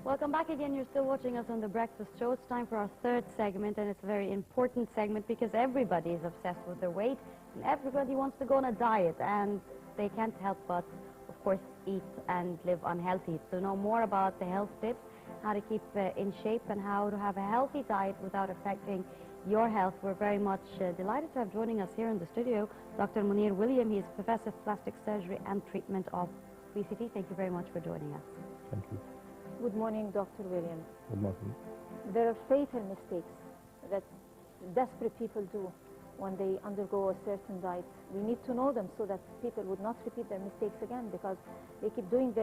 Welcome back again. You're still watching us on The Breakfast Show. It's time for our third segment, and it's a very important segment because everybody is obsessed with their weight, and everybody wants to go on a diet, and they can't help but, of course, eat and live unhealthy. To know more about the health tips, how to keep in shape, and how to have a healthy diet without affecting your health, we're very much delighted to have joining us here in the studio Dr. Mounir وليم. He is Professor of Plastic Surgery and Treatment of obesity. Thank you very much for joining us. Thank you. Good morning, Dr. William. Good morning. There are fatal mistakes that desperate people do when they undergo a certain diet. We need to know them so that people would not repeat their mistakes again, because they keep doing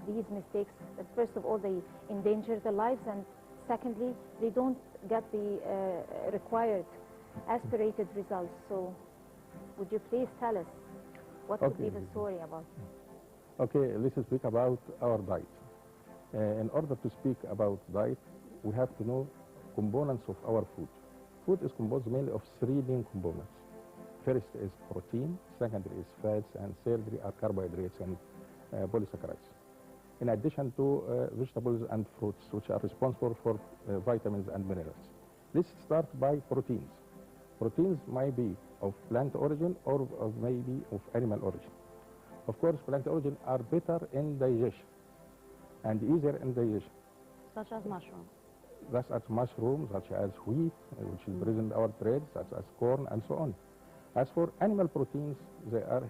these mistakes. First of all, they endanger their lives, and secondly, they don't get the required aspirated results. So would you please tell us what would be the story about? Okay, let's speak about our diet. In order to speak about diet, we have to know components of our food. Food is composed mainly of three main components. First is protein, secondly is fats, and thirdly are carbohydrates and polysaccharides. In addition to vegetables and fruits, which are responsible for vitamins and minerals. Let's start by proteins. Proteins might be of plant origin or maybe of animal origin. Of course, plant origin are better in digestion and easier in digestion. Such as mushrooms. Such as mushrooms, such as wheat, which is present in our bread, such as corn, and so on. As for animal proteins,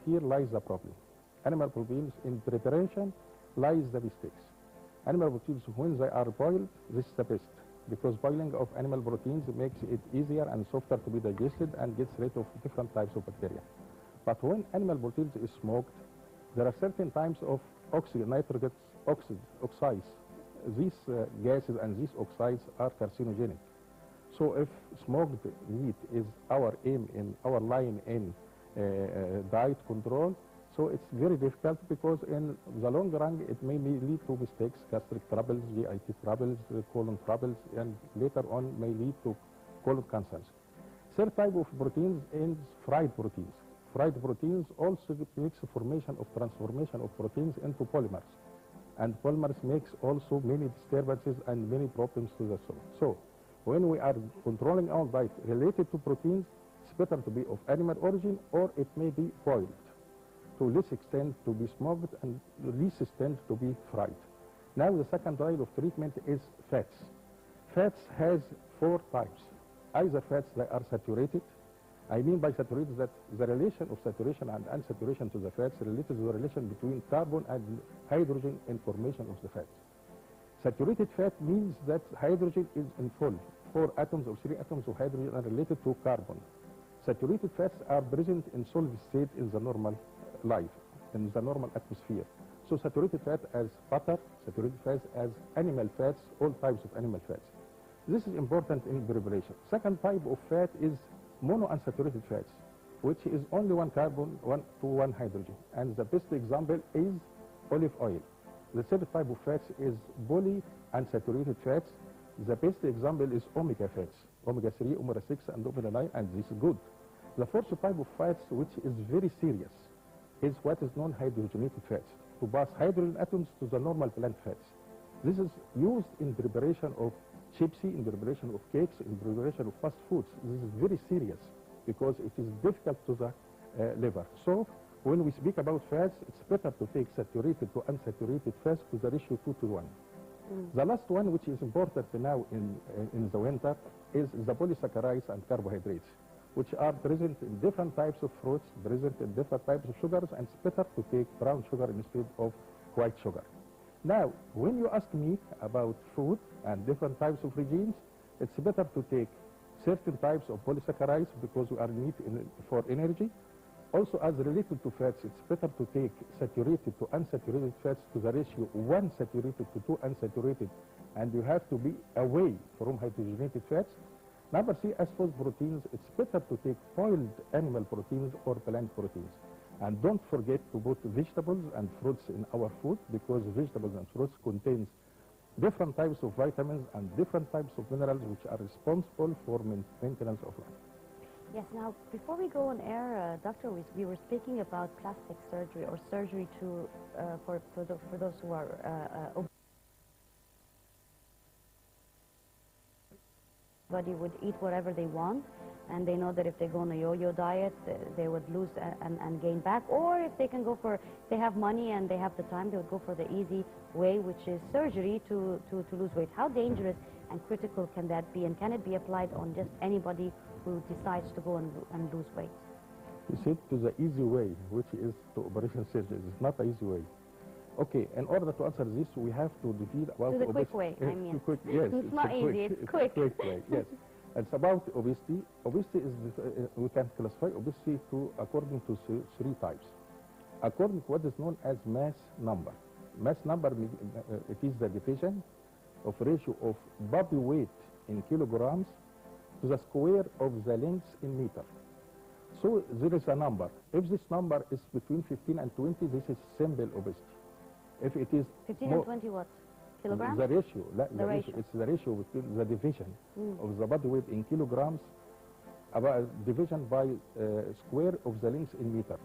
here lies the problem. Animal proteins in preparation lies the mistakes. Animal proteins, when they are boiled, this is the best, because boiling of animal proteins makes it easier and softer to be digested and gets rid of different types of bacteria. But when animal proteins is smoked, there are certain types of nitric oxides. These gases and these oxides are carcinogenic. So if smoked meat is our aim in our line in diet control, so it's very difficult, because in the long run it may lead to mistakes, gastric troubles, GIT troubles, colon troubles, and later on may lead to colon cancers. Third type of proteins is fried proteins. Fried proteins also makes a transformation of proteins into polymers. And polymers makes also many disturbances and many problems to the soul. So when we are controlling our diet related to proteins, it's better to be of animal origin, or it may be boiled, to less extent to be smoked and least extent to be fried. Now the second type of treatment is fats. Fats has four types. Either fats that are saturated. I mean by saturated that the relation of saturation and unsaturation to the fats related to the relation between carbon and hydrogen in formation of the fats. Saturated fat means that hydrogen is in full. 4 atoms or 3 atoms of hydrogen are related to carbon. Saturated fats are present in solid state in the normal life, in the normal atmosphere. So saturated fat as butter, saturated fats as animal fats, all types of animal fats. This is important in preparation. Second type of fat is monounsaturated fats, which is only one carbon, to one hydrogen. And the best example is olive oil. The third type of fats is polyunsaturated fats. The best example is omega fats, omega-3, omega-6, and omega-9, and this is good. The fourth type of fats, which is very serious, is what is known hydrogenated fats, to pass hydrogen atoms to the normal plant fats. This is used in preparation of chips, in preparation of cakes, in preparation of fast foods. This is very serious, because it is difficult to the liver. So when we speak about fats, it's better to take saturated to unsaturated fats to the ratio 2:1. The last one, which is important now in the winter, is the polysaccharides and carbohydrates, which are present in different types of fruits, present in different types of sugars, and it's better to take brown sugar instead of white sugar. Now, when you ask me about food and different types of regimes, it's better to take certain types of polysaccharides, because we are need for energy. Also, as related to fats, it's better to take saturated to unsaturated fats to the ratio 1 saturated to 2 unsaturated, and you have to be away from hydrogenated fats. Number 3, as for proteins, it's better to take boiled animal proteins or plant proteins. And don't forget to put vegetables and fruits in our food, because vegetables and fruits contains different types of vitamins and different types of minerals, which are responsible for maintenance of life. Yes, now, before we go on air, Doctor, we were speaking about plastic surgery, or surgery for those who are everybody would eat whatever they want, and they know that if they go on a yo-yo diet, they would lose and gain back. Or if they can go for, they have money and they have the time, they would go for the easy way, which is surgery to lose weight. How dangerous and critical can that be, and can it be applied on just anybody who decides to go and lose weight? You said to the easy way, which is to operation surgery. It's not an easy way. Okay, in order to answer this, we have to define about To the quick way, I mean. Quick, yes, It's not easy, it's quick. Quick way, yes. It's about obesity. Obesity is, we can classify obesity according to three types. According to what is known as mass number. Mass number, it is the division of ratio of body weight in kilograms to the square of the length in meter. So there is a number. If this number is between 15 and 20, this is simple obesity. If it is 15 and 20 what? Kilograms? The ratio. The ratio. It's the ratio between the division of the body weight in kilograms, about division by square of the length in meter.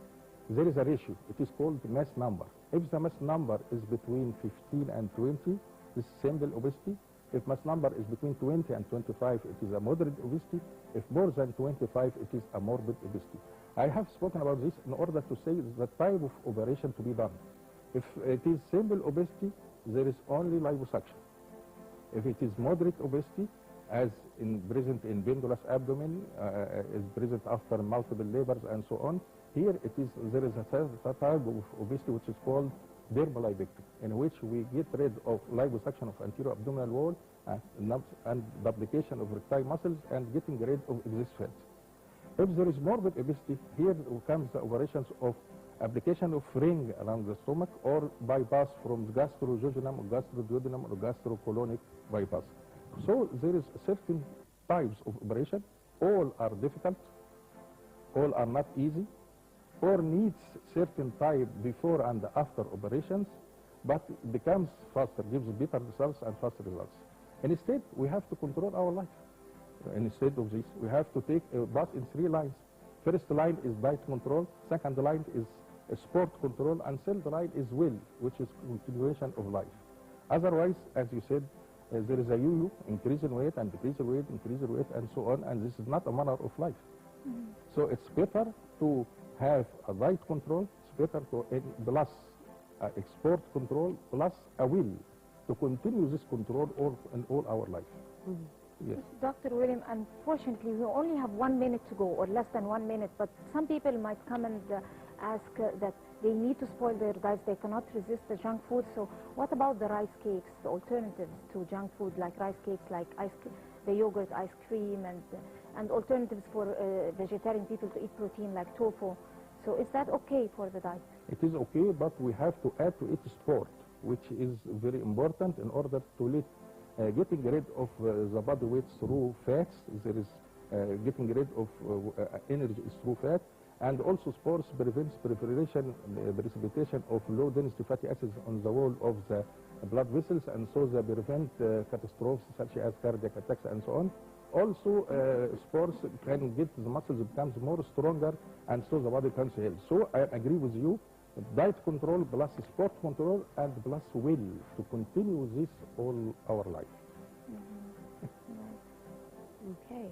There is a ratio. It is called mass number. If the mass number is between 15 and 20, this is simple obesity. If mass number is between 20 and 25, it is a moderate obesity. If more than 25, it is a morbid obesity. I have spoken about this in order to say the type of operation to be done. If it is simple obesity, there is only liposuction. If it is moderate obesity, as present in pendulous abdomen, is present after multiple labors and so on, here there is a type of obesity which is called dermalibectomy, in which we get rid of liposuction of anterior abdominal wall and duplication of recti muscles and getting rid of excess fat. If there is morbid obesity, here comes the operations of application of ring around the stomach or bypass from gastrojejunum or gastroduodenum or gastrocolonic bypass. So there is certain types of operation. All are difficult, all are not easy, or needs certain type before and after operations, but becomes faster, gives better results and faster results. Instead, we have to control our life. Instead of this, we have to take a bath in three lines. First line is diet control, second line is sport control, and third line is will, which is continuation of life. Otherwise, as you said, there is a yo-yo, increase in weight and decrease in weight, increase in weight, and so on, and this is not a manner of life. So it's better to have a diet control, it's better to plus export control, plus a will to continue this control in all our life. Yes. Dr. وليم, unfortunately, we only have 1 minute to go, or less than 1 minute, but some people might come and ask that they need to spoil their diets, they cannot resist the junk food. So what about the rice cakes, the alternatives to junk food, like rice cakes, like the yogurt, ice cream, and alternatives for vegetarian people to eat protein, like tofu? So is that okay for the diet? It is okay, but we have to add to it sport, which is very important in order to let getting rid of the body weight through fats. There is getting rid of energy through fat, and also sports prevents precipitation of low density fatty acids on the wall of the blood vessels, and so they prevent catastrophes such as cardiac attacks and so on. Also, sports can get the muscles becomes more stronger, and so the body can heal. So I agree with you. Diet control plus sport control and plus will to continue this all our life. Okay.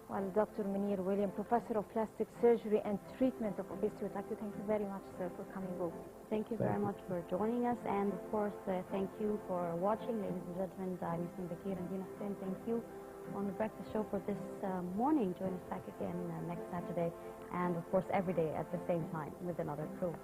Well, Dr. Mounir William, Professor of Plastic Surgery and Treatment of Obesity, we'd like to thank you very much, sir, for coming over. Thank you very much for joining us, and of course, thank you for watching, ladies and gentlemen. I'm Kebir and thank you on the breakfast show for this morning. Join us back again next Saturday, and of course every day at the same time with another crew.